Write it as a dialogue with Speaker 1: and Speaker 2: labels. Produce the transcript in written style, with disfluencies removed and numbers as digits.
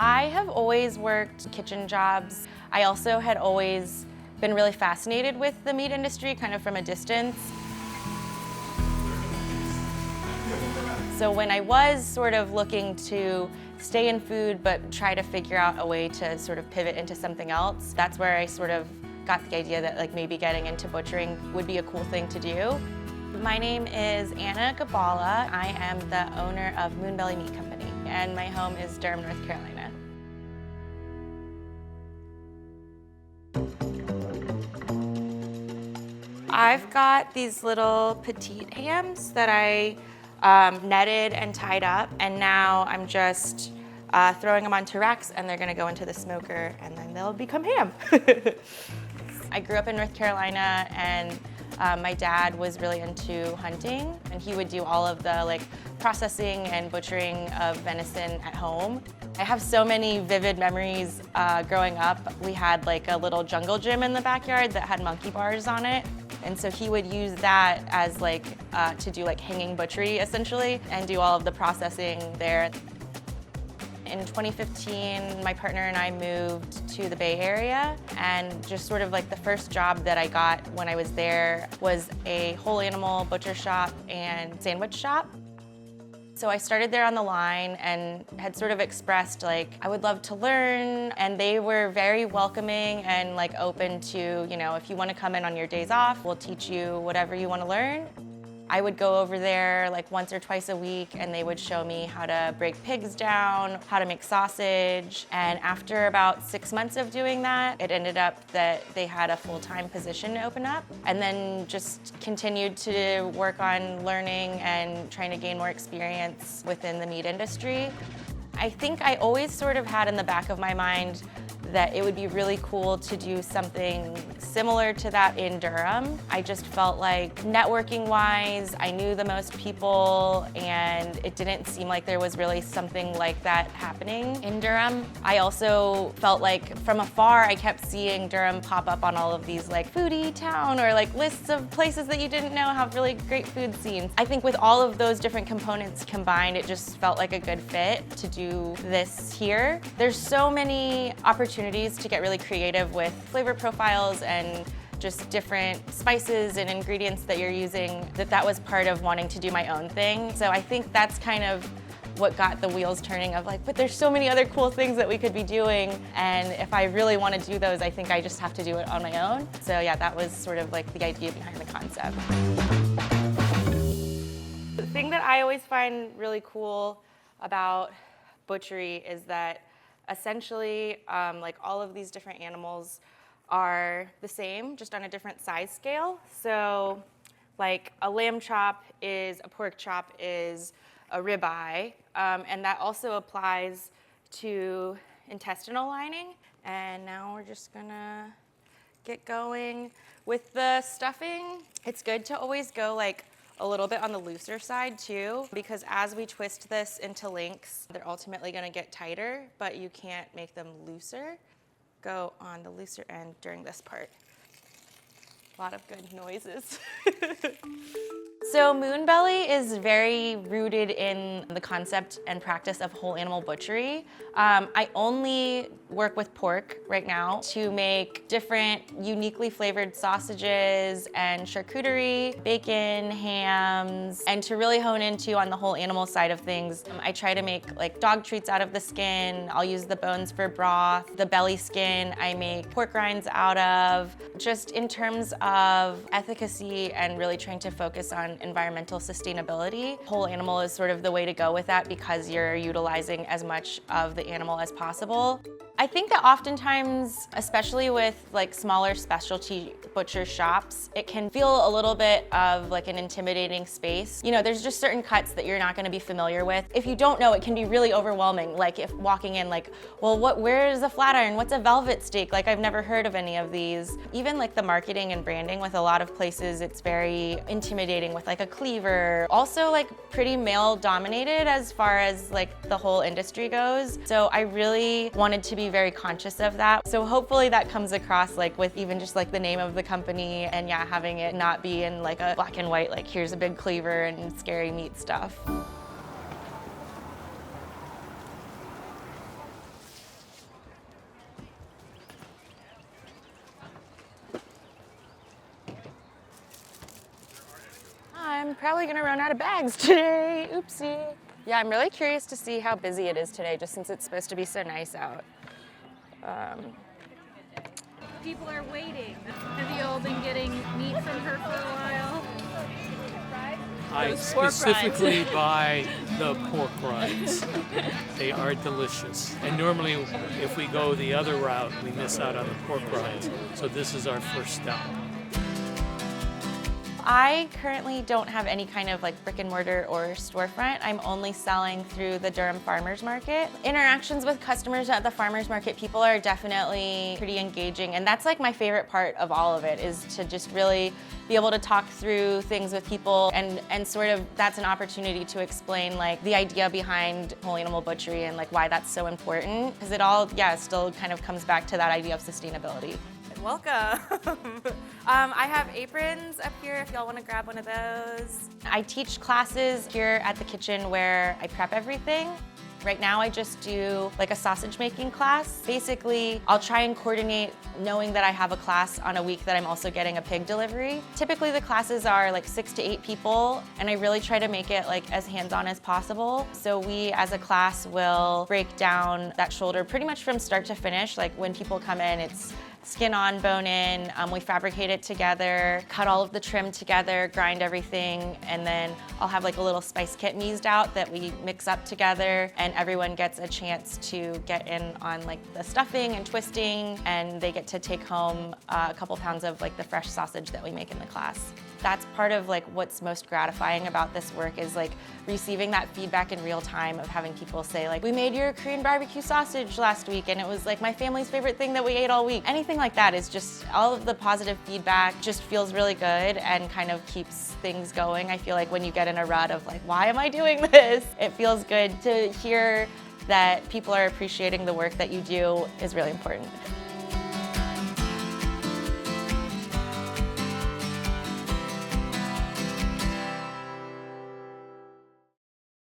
Speaker 1: I have always worked kitchen jobs. I also had always been really fascinated with the meat industry, kind of from a distance. So when I was sort of looking to stay in food but try to figure out a way to sort of pivot into something else, that's where I sort of got the idea that like maybe getting into butchering would be a cool thing to do. My name is Anna Gibala. I am the owner of Moonbelly Meat Company, and my home is Durham, North Carolina. I've got these little petite hams that I netted and tied up, and now I'm just throwing them onto racks, and they're gonna go into the smoker, and then they'll become ham. I grew up in North Carolina, and my dad was really into hunting, and he would do all of the processing and butchering of venison at home. I have so many vivid memories growing up. We had a little jungle gym in the backyard that had monkey bars on it. And so he would use that as to do hanging butchery essentially and do all of the processing there. In 2015, my partner and I moved to the Bay Area, and just sort of the first job that I got when I was there was a whole animal butcher shop and sandwich shop. So I started there on the line and had sort of expressed I would love to learn, and they were very welcoming and open to, if you want to come in on your days off, we'll teach you whatever you want to learn. I would go over there once or twice a week, and they would show me how to break pigs down, how to make sausage. And after about 6 months of doing that, it ended up that they had a full-time position open up, and then just continued to work on learning and trying to gain more experience within the meat industry. I think I always sort of had in the back of my mind that it would be really cool to do something similar to that in Durham. I just felt networking-wise, I knew the most people, and it didn't seem like there was really something like that happening in Durham. I also felt from afar, I kept seeing Durham pop up on all of these foodie town or lists of places that you didn't know have really great food scenes. I think with all of those different components combined, it just felt like a good fit to do this here. There's so many opportunities to get really creative with flavor profiles and just different spices and ingredients that you're using, that was part of wanting to do my own thing. So I think that's kind of what got the wheels turning of but there's so many other cool things that we could be doing, and if I really want to do those, I think I just have to do it on my own. So yeah, that was sort of the idea behind the concept. The thing that I always find really cool about butchery is that essentially, all of these different animals are the same, just on a different size scale. So, a lamb chop is, a pork chop is a ribeye, and that also applies to intestinal lining. And now we're just gonna get going with the stuffing. It's good to always go a little bit on the looser side too, because as we twist this into links, they're ultimately gonna get tighter, but you can't make them looser. Go on the looser end during this part. A lot of good noises. So Moonbelly is very rooted in the concept and practice of whole animal butchery. I only work with pork right now to make different uniquely flavored sausages and charcuterie, bacon, hams, and to really hone into on the whole animal side of things. I try to make dog treats out of the skin. I'll use the bones for broth. The belly skin I make pork rinds out of. Just in terms of efficacy and really trying to focus on environmental sustainability, whole animal is sort of the way to go with that because you're utilizing as much of the animal as possible. I think that oftentimes, especially with smaller specialty butcher shops, it can feel a little bit of an intimidating space. There's just certain cuts that you're not going to be familiar with. If you don't know, it can be really overwhelming. If walking in well, where is a flat iron? What's a velvet steak? I've never heard of any of these. Even the marketing and branding with a lot of places, it's very intimidating with a cleaver. Also pretty male dominated as far as the whole industry goes. So I really wanted to be very conscious of that. So hopefully that comes across with even just the name of the company, and yeah, having it not be in a black and white, here's a big cleaver and scary meat stuff. I'm probably gonna run out of bags today. Oopsie. Yeah, I'm really curious to see how busy it is today, just since it's supposed to be so nice out.
Speaker 2: People are waiting. Have you all been getting meat from her for a while?
Speaker 3: I specifically buy the pork rinds. They are delicious. And normally, if we go the other route, we miss out on the pork rinds. So this is our first stop.
Speaker 1: I currently don't have any kind of like brick and mortar or storefront. I'm only selling through the Durham Farmers Market. Interactions with customers at the farmers market, people are definitely pretty engaging, and that's like my favorite part of all of it, is to just really be able to talk through things with people, and sort of that's an opportunity to explain like the idea behind whole animal butchery and like why that's so important, because it all, yeah, still kind of comes back to that idea of sustainability. Welcome. I have aprons up here if y'all want to grab one of those. I teach classes here at the kitchen where I prep everything. Right now I just do like a sausage making class. Basically, I'll try and coordinate knowing that I have a class on a week that I'm also getting a pig delivery. Typically the classes are like 6 to 8 people, and I really try to make it like as hands-on as possible. So we as a class will break down that shoulder pretty much from start to finish. Like when people come in, it's skin on, bone in. We fabricate it together, cut all of the trim together, grind everything, and then I'll have like a little spice kit meased out that we mix up together, and everyone gets a chance to get in on like the stuffing and twisting, and they get to take home a couple pounds of like the fresh sausage that we make in the class. That's part of like what's most gratifying about this work, is like receiving that feedback in real time of having people say like, we made your Korean barbecue sausage last week and it was like my family's favorite thing that we ate all week. Anything like that is just, all of the positive feedback just feels really good and kind of keeps things going. I feel like when you get in a rut of like, why am I doing this? It feels good to hear that people are appreciating the work that you do is really important.